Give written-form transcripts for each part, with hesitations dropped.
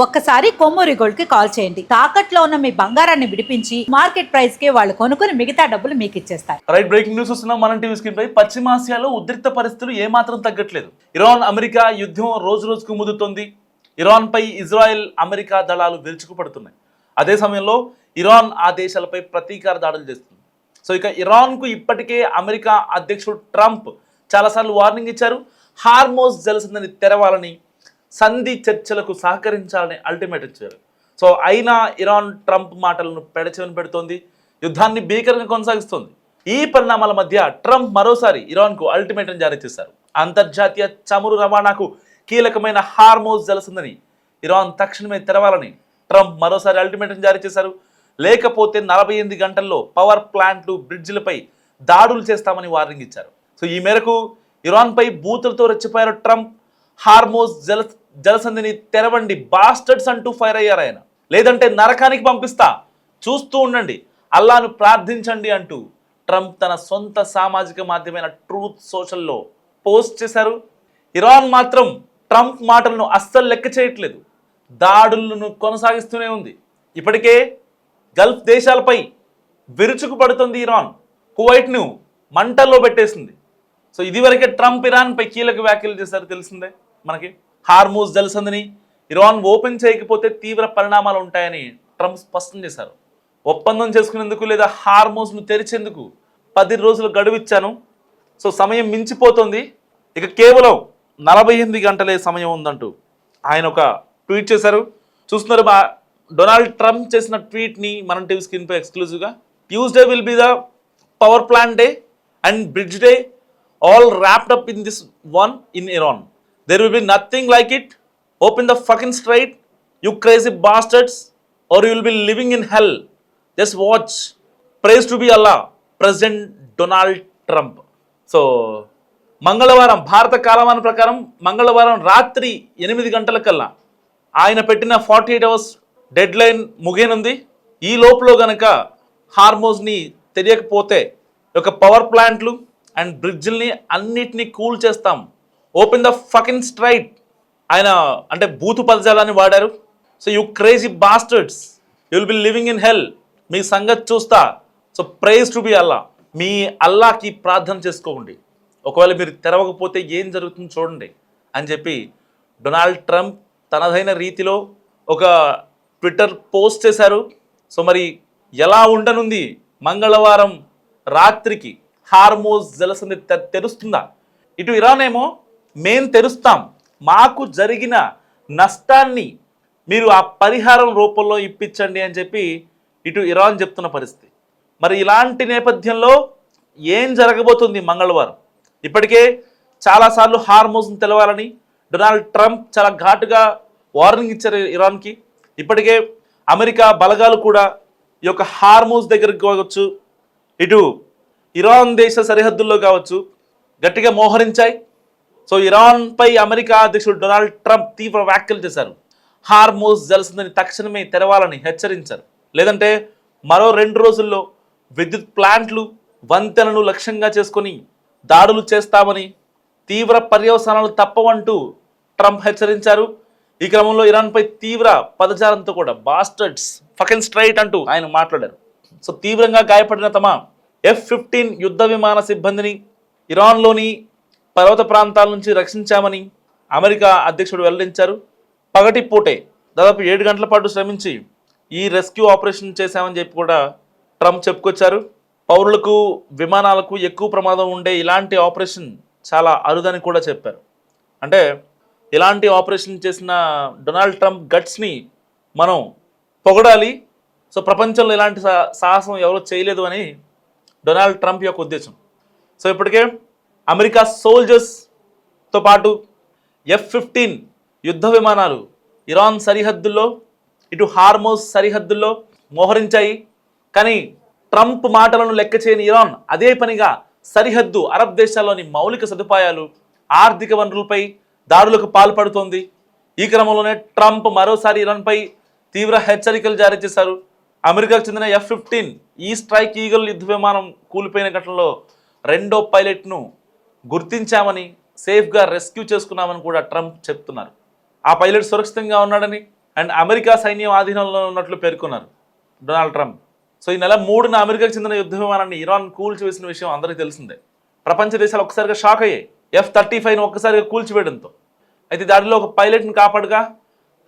ఒక్కసారి కొమ్మూరి గోల్డ్ కి కాల్ చేయండి. తాకట్లో ఉన్న మీ బంగారాన్ని విడిపించి మార్కెట్ ప్రైస్ కి వాళ్ళు కొనుక్కుని మిగతా డబ్బులు మీకు ఇచ్చేస్తారు. రైట్, బ్రేకింగ్ న్యూస్ వస్తున్నాం మనం టీవీ స్క్రీన్ పై. పశ్చిమాసియాలో ఉద్రిక్త పరిస్థితులు ఏమాత్రం తగ్గట్లేదు. ఇరాన్ అమెరికా యుద్ధం రోజు రోజుకు ముదురుతోంది. ఇరాన్ పై ఇజ్రాయెల్ అమెరికా దళాలు విరుచుకుపడుతున్నాయి. అదే సమయంలో ఇరాన్ ఆ దేశాలపై ప్రతీకార దాడులు చేస్తుంది. సో ఇక ఇరాన్కు ఇప్పటికే అమెరికా అధ్యక్షుడు ట్రంప్ చాలాసార్లు వార్నింగ్ ఇచ్చారు. హార్మోజ్ జలసంధిని తెరవాలని, సంధి చర్చలకు సహకరించాలని అల్టిమేట్ ఇచ్చారు. సో అయినా ఇరాన్ ట్రంప్ మాటలను పెడచెవిన పెడుతోంది, యుద్ధాన్ని భీకరంగా కొనసాగిస్తోంది. ఈ పరిణామాల మధ్య ట్రంప్ మరోసారి ఇరాన్కు అల్టిమేటం జారీ చేశారు. అంతర్జాతీయ చమురు రవాణాకు కీలకమైన హార్మోజ్ జలసంధిని ఇరాన్ తక్షణమే తెరవాలని ట్రంప్ మరోసారి అల్టిమేటం జారీ చేశారు. లేకపోతే 48 గంటల్లో పవర్ ప్లాంట్లు, బ్రిడ్జిలపై దాడులు చేస్తామని వార్నింగ్ ఇచ్చారు. సో ఈ మేరకు ఇరాన్పై బూతులతో రెచ్చిపోయారు ట్రంప్. హార్మోజ్ జలసంధిని తెరవండి బాస్టర్డ్స్ అంటూ ఫైర్ అయ్యారు ఆయన. లేదంటే నరకానికి పంపిస్తా, చూస్తూ ఉండండి, అల్లాను ప్రార్థించండి అంటూ ట్రంప్ తన సొంత సామాజిక మాధ్యమైన ట్రూత్ సోషల్లో పోస్ట్ చేశారు. ఇరాన్ మాత్రం ట్రంప్ మాటలను అస్సలు లెక్క చేయట్లేదు, దాడులను కొనసాగిస్తూనే ఉంది. ఇప్పటికే గల్ఫ్ దేశాలపై విరుచుకుపడుతుంది ఇరాన్. కువైట్ను మంటల్లో పెట్టేసింది. సో ఇదివరకే ట్రంప్ ఇరాన్పై కీలక వ్యాఖ్యలు చేశారు, తెలిసిందే మనకి. హార్మూజ్ జలసంధిని ఇరాన్ ఓపెన్ చేయకపోతే తీవ్ర పరిణామాలు ఉంటాయని ట్రంప్ స్పష్టం చేశారు. ఒప్పందం చేసుకునేందుకు లేదా హార్మూజ్ను తెరిచేందుకు 10 రోజులు గడువు ఇచ్చాను. సో సమయం మించిపోతుంది, ఇక కేవలం 48 గంటలే సమయం ఉందంటూ ఆయన ఒక ట్వీట్ చేశారు. చూస్తున్నారు, డొనాల్డ్ ట్రంప్ చేసిన ట్వీట్ని మనం టీవీ స్క్రీన్పై ఎక్స్క్లూజివ్గా. Tuesday will be the power plant day and bridge day, all wrapped up in this one in Iran. There will be nothing like it. Open the fucking strait, you crazy bastards, or you will be living in hell. Just watch. Praise to be Allah, President Donald Trump. So, మంగళవారం భారత కాలమాన ప్రకారం మంగళవారం రాత్రి 8 గంటలకల్లా ఆయన పెట్టిన 48 hours dead line ముగియనుంది. ఈ లోపల గనక హార్మోజ్ని తెలియకపోతే ఒక పవర్ ప్లాంట్లు అండ్ బ్రిడ్జిల్ని అన్నిటినీ కూల్ చేస్తాం. ఓపెన్ ద ఫకింగ్ స్ట్రైట్, ఆయన అంటే బూతు పదజాలాన్ని వాడారు. So you crazy bastards, you will be living in hell, మీ సంగతి చూస్తా. So praise to be Allah, మీ అల్లాకి ప్రార్థన చేసుకోండి, ఒకవేళ మీరు తెరవకపోతే ఏం జరుగుతుందో చూడండి అని చెప్పి డొనాల్డ్ ట్రంప్ తనదైన రీతిలో ఒక ట్విట్టర్ పోస్ట్ చేశారు. సో మరి ఎలా ఉండనుంది మంగళవారం రాత్రికి హార్మోజ్ జలసంధి తెరుస్తుందా? ఇటు ఇరాన్ ఏమో మేం తెరుస్తాం, మాకు జరిగిన నష్టాన్ని మీరు ఆ పరిహారం రూపంలో ఇప్పించండి అని చెప్పి ఇటు ఇరాన్ చెప్తున్న పరిస్థితి. మరి ఇలాంటి నేపథ్యంలో ఏం జరగబోతుంది మంగళవారం? ఇప్పటికే చాలాసార్లు హార్మోజ్ని తెలవాలని డొనాల్డ్ ట్రంప్ చాలా ఘాటుగా వార్నింగ్ ఇచ్చారు ఇరాన్కి. ఇప్పటికే అమెరికా బలగాలు కూడా ఈ యొక్క హార్మోజ్ దగ్గరికి కావచ్చు, ఇటు ఇరాన్ దేశ సరిహద్దుల్లో కావచ్చు గట్టిగా మోహరించాయి. సో ఇరాన్పై అమెరికా అధ్యక్షుడు డొనాల్డ్ ట్రంప్ తీవ్ర వ్యాఖ్యలు చేశారు. హార్మోజ్ జలసంధిని తక్షణమే తెరవాలని హెచ్చరించారు. లేదంటే మరో 2 రోజుల్లో విద్యుత్ ప్లాంట్లు, వంతెనను లక్ష్యంగా చేసుకొని దాడులు చేస్తామని, తీవ్ర పర్యవసానాలు తప్పవంటూ ట్రంప్ హెచ్చరించారు. ఈ క్రమంలో ఇరాన్పై తీవ్ర పదజాలంతో కూడా బాస్టర్డ్స్ ఫకింగ్ స్ట్రైట్ అంటూ ఆయన మాట్లాడారు. సో తీవ్రంగా గాయపడిన తమ F-15 యుద్ధ విమాన సిబ్బందిని ఇరాన్లోని పర్వత ప్రాంతాల నుంచి రక్షించామని అమెరికా అధ్యక్షుడు వెల్లడించారు. పగటిపూటే దాదాపు 7 గంటల పాటు శ్రమించి ఈ రెస్క్యూ ఆపరేషన్ చేశామని చెప్పి కూడా ట్రంప్ చెప్పుకొచ్చారు. పౌరులకు, విమానాలకు ఎక్కువ ప్రమాదం ఉండే ఇలాంటి ఆపరేషన్ చాలా అరుదని కూడా చెప్పారు. అంటే ఇలాంటి ఆపరేషన్ చేసిన డొనాల్డ్ ట్రంప్ గట్స్ని మనం పొగడాలి. సో ప్రపంచంలో ఇలాంటి సాహసం ఎవరో చేయలేదు అని డొనాల్డ్ ట్రంప్ యొక్క ఉద్దేశం. సో ఇప్పటికే అమెరికా సోల్జర్స్తో పాటు F-15 యుద్ధ విమానాలు ఇరాన్ సరిహద్దుల్లో, ఇటు హార్మోజ్ సరిహద్దుల్లో మోహరించాయి. కానీ ట్రంప్ మాటలను లెక్క చేయని ఇరాన్ అదే పనిగా సరిహద్దు అరబ్ దేశాల్లోని మౌలిక సదుపాయాలు, ఆర్థిక వనరులపై దాడులకు పాల్పడుతోంది. ఈ క్రమంలోనే ట్రంప్ మరోసారి ఇరాన్పై తీవ్ర హెచ్చరికలు జారీ చేశారు. అమెరికాకు చెందిన F-15 ఈ స్ట్రైక్ ఈగల్ యుద్ధ విమానం కూలిపోయిన ఘటనలో 2వ పైలట్ను గుర్తించామని, సేఫ్గా రెస్క్యూ చేసుకున్నామని కూడా ట్రంప్ చెప్తున్నారు. ఆ పైలట్ సురక్షితంగా ఉన్నాడని, అండ్ అమెరికా సైన్యం ఆధీనంలో ఉన్నట్లు పేర్కొన్నారు డొనాల్డ్ ట్రంప్. సో ఈ నెల 3న అమెరికాకు చెందిన యుద్ధ విమానాన్ని ఇరాన్ కూల్చివేసిన విషయం అందరికీ తెలిసిందే. ప్రపంచ దేశాలు ఒక్కసారిగా షాక్ అయ్యాయి F-35ను ఒక్కసారిగా కూల్చివేయడంతో. అయితే దాడిలో ఒక పైలట్ని కాపాడుగా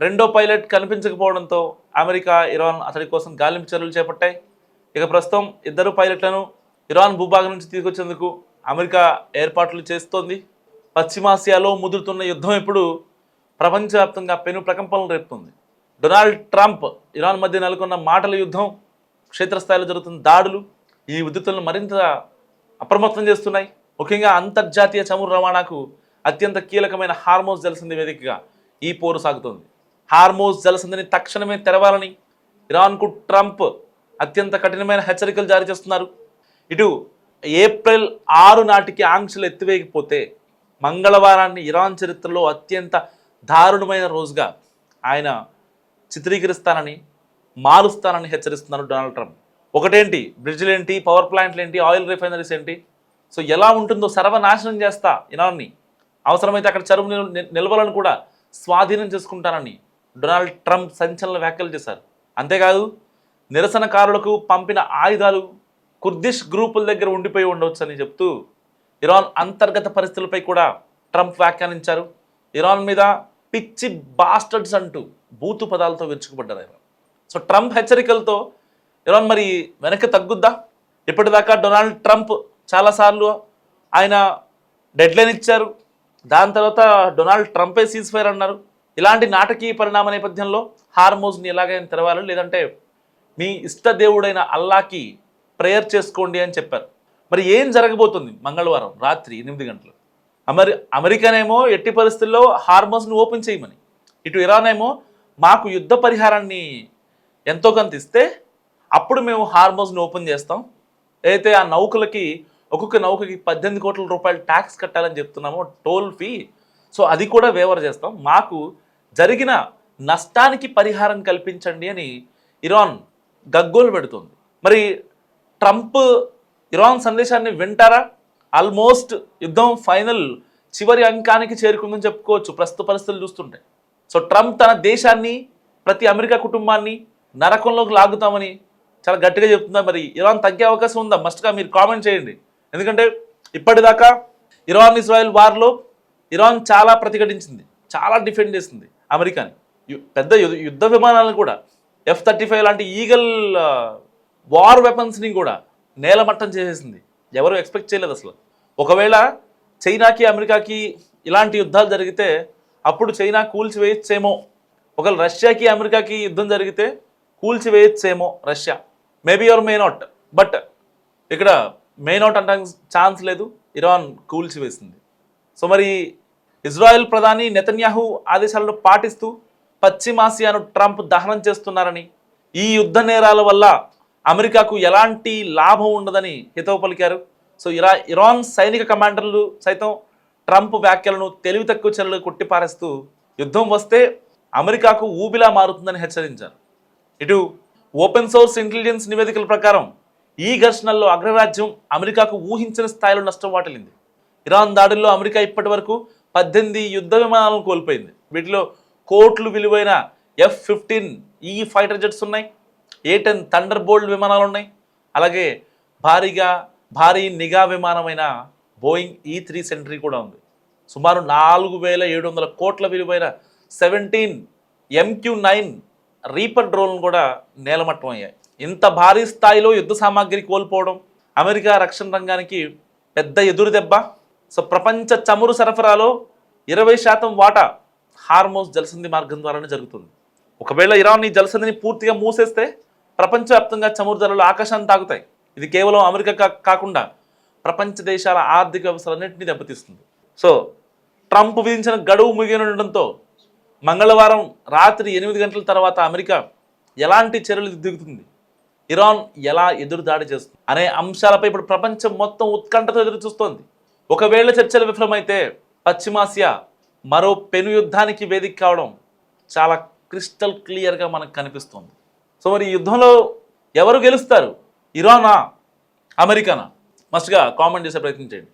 రెండో పైలట్ కనిపించకపోవడంతో అమెరికా ఇరాన్ అతడి కోసం గాలింపు చర్యలు చేపట్టాయి. ఇక ప్రస్తుతం ఇద్దరు పైలట్లను ఇరాన్ భూభాగం నుంచి తీసుకొచ్చేందుకు అమెరికా ఏర్పాట్లు చేస్తోంది. పశ్చిమాసియాలో ముదురుతున్న యుద్ధం ఇప్పుడు ప్రపంచవ్యాప్తంగా పెను ప్రకంపనలు రేపుతుంది. డొనాల్డ్ ట్రంప్ ఇరాన్ మధ్య నెలకొన్న మాటల యుద్ధం, క్షేత్రస్థాయిలో జరుగుతున్న దాడులు ఈ ఉద్రిక్తతలను మరింత అప్రమత్తం చేస్తున్నాయి. ముఖ్యంగా అంతర్జాతీయ చమురు రవాణాకు అత్యంత కీలకమైన హార్మోజ్ జలసంధి వేదికగా ఈ పోరు సాగుతోంది. హార్మోజ్ జలసంధిని తక్షణమే తెరవాలని ఇరాన్కు ట్రంప్ అత్యంత కఠినమైన హెచ్చరికలు జారీ చేస్తున్నారు. ఇటు ఏప్రిల్ 6 నాటికి ఆంక్షలు ఎత్తివేయకపోతే మంగళవారాన్ని ఇరాన్ చరిత్రలో అత్యంత దారుణమైన రోజుగా ఆయన చిత్రీకరిస్తానని, మారుస్తానని హెచ్చరిస్తున్నారు డొనాల్డ్ ట్రంప్. ఒకటేంటి, బ్రిడ్జ్లు ఏంటి, పవర్ ప్లాంట్లు ఏంటి, ఆయిల్ రిఫైనరీస్ ఏంటి, సో ఎలా ఉంటుందో సర్వనాశనం చేస్తా ఇరాన్ని, అవసరమైతే అక్కడ చరువు నిల్వలను కూడా స్వాధీనం చేసుకుంటానని డొనాల్డ్ ట్రంప్ సంచలన వ్యాఖ్యలు చేశారు. అంతేకాదు నిరసనకారులకు పంపిన ఆయుధాలు కుర్దిష్ గ్రూపుల దగ్గర ఉండిపోయి ఉండవచ్చు అని చెప్తూ ఇరాన్ అంతర్గత పరిస్థితులపై కూడా ట్రంప్ వ్యాఖ్యానించారు. ఇరాన్ మీద పిచ్చి బాస్టర్డ్స్ అంటూ బూతు పదాలతో విరుచుకుపడ్డారు ఆయన. సో ట్రంప్ హెచ్చరికలతో ఇరాన్ మరి వెనక్కి తగ్గుద్దా? ఇప్పటిదాకా డొనాల్డ్ ట్రంప్ చాలాసార్లు ఆయన డెడ్లైన్ ఇచ్చారు, దాని తర్వాత డొనాల్డ్ ట్రంపే సీజ్ ఫైర్ అన్నారు. ఇలాంటి నాటకీయ పరిణామ నేపథ్యంలో హార్మోజ్ని ఎలాగైనా తెరవాలి, లేదంటే మీ ఇష్ట దేవుడైన అల్లాకి ప్రేయర్ చేసుకోండి అని చెప్పారు. మరి ఏం జరగబోతుంది మంగళవారం రాత్రి 8 గంటలు? అమెరికానేమో ఎట్టి పరిస్థితుల్లో హార్మోజ్ని ఓపెన్ చేయమని, ఇటు ఇరాన్ ఏమో మాకు యుద్ధ పరిహారాన్ని ఎంతో కొంత ఇస్తే అప్పుడు మేము హార్మోజ్ని ఓపెన్ చేస్తాం, అయితే ఆ నౌకలకి ఒక్కొక్క నౌకకి 18 కోట్ల రూపాయలు ట్యాక్స్ కట్టాలని చెప్తున్నామో టోల్ ఫీ, సో అది కూడా వేవర్ చేస్తాం, మాకు జరిగిన నష్టానికి పరిహారం కల్పించండి అని ఇరాన్ గగ్గోలు పెడుతుంది. మరి ట్రంప్ ఇరాన్ సందేశాన్ని వింటారా? ఆల్మోస్ట్ యుద్ధం ఫైనల్ చివరి అంకానికి చేరుకుందని చెప్పుకోవచ్చు ప్రస్తుత పరిస్థితులు చూస్తుంటే. సో ట్రంప్ తన దేశాన్ని, ప్రతి అమెరికా కుటుంబాన్ని నరకంలోకి లాగుతామని చాలా గట్టిగా చెప్తుందా? మరి ఇరాన్ తగ్గే అవకాశం ఉందా? మస్ట్గా మీరు కామెంట్ చేయండి. ఎందుకంటే ఇప్పటిదాకా ఇరాన్ ఇజ్రాయెల్ వార్లో ఇరాన్ చాలా ప్రతిఘటించింది, చాలా డిఫెండ్ చేసింది అమెరికాని. పెద్ద యుద్ధ విమానాలను కూడా F-35 లాంటి ఈగల్ వార్ వెపన్స్ని కూడా నేలమట్టం చేసేసింది. ఎవరు ఎక్స్పెక్ట్ చేయలేదు అసలు. ఒకవేళ చైనాకి అమెరికాకి ఇలాంటి యుద్ధాలు జరిగితే అప్పుడు చైనా కూల్చివేయచ్చేమో, ఒకవేళ రష్యాకి అమెరికాకి యుద్ధం జరిగితే కూల్చివేయచ్చేమో Russia, maybe or may not. But ఇక్కడ మే నాట్ అనడానికి ఛాన్స్ లేదు, ఇరాన్ కూల్చివేసింది. సో మరి ఇజ్రాయెల్ ప్రధాని నెతన్యాహు ఆదేశాలను పాటిస్తూ పశ్చిమాసియాను ట్రంప్ దహనం చేస్తున్నారని, ఈ యుద్ధ నేరాల వల్ల అమెరికాకు ఎలాంటి లాభం ఉండదని హితవు పలికారు. సో ఇరాన్ సైనిక కమాండర్లు సైతం ట్రంప్ వ్యాఖ్యలను తెలివి తక్కువ చర్యలు కొట్టిపారేస్తూ యుద్ధం వస్తే అమెరికాకు ఊబిలా మారుతుందని హెచ్చరించారు. ఇటు ఓపెన్ సోర్స్ ఇంటెలిజెన్స్ నివేదికల ప్రకారం ఈ ఘర్షణల్లో అగ్రరాజ్యం అమెరికాకు ఊహించని స్థాయిలో నష్టం వాటిల్లింది. ఇరాన్ దాడుల్లో అమెరికా ఇప్పటి వరకు 18 యుద్ధ విమానాలను కోల్పోయింది. వీటిలో కోట్లు విలువైన F-15E ఫైటర్ జెట్స్ ఉన్నాయి, A-10 థండర్ బోల్ట్ విమానాలు ఉన్నాయి, అలాగే భారీ నిఘా విమానమైన బోయింగ్ E-3 సెంట్రీ కూడా ఉంది. సుమారు 4700 కోట్ల విలువైన 17 MQ-9 రీపర్ డ్రోన్లు కూడా నేలమట్టం అయ్యాయి. ఇంత భారీ స్థాయిలో యుద్ధ సామాగ్రి కోల్పోవడం అమెరికా రక్షణ రంగానికి పెద్ద ఎదురు దెబ్బ. సో ప్రపంచ చమురు సరఫరాలో 20% వాటా హార్మోజ్ జలసంధి మార్గం ద్వారానే జరుగుతుంది. ఒకవేళ ఇరాన్ ఈ జలసంధిని పూర్తిగా మూసేస్తే ప్రపంచవ్యాప్తంగా చమురు ధరలు ఆకాశాన్ని తాగుతాయి. ఇది కేవలం అమెరికా కాకుండా ప్రపంచ దేశాల ఆర్థిక వ్యవస్థలన్నింటినీ దెబ్బతీస్తుంది. సో ట్రంప్ విధించిన గడువు ముగియనుండడంతో మంగళవారం రాత్రి 8 గంటల తర్వాత అమెరికా ఎలాంటి చర్యలు దిగుతుంది, ఇరాన్ ఎలా ఎదురుదాడి చేస్తుంది అనే అంశాలపై ఇప్పుడు ప్రపంచం మొత్తం ఉత్కంఠతో ఎదురు చూస్తోంది. ఒకవేళ చర్చలు విఫలమైతే పశ్చిమాసియా మరో పెను యుద్ధానికి వేదిక కావడం చాలా క్రిస్టల్ క్లియర్గా మనకు కనిపిస్తుంది. సో మరి ఈ యుద్ధంలో ఎవరు గెలుస్తారు, ఇరానా అమెరికానా? మస్ట్గా కామెంట్ చేసే ప్రయత్నం చేయండి.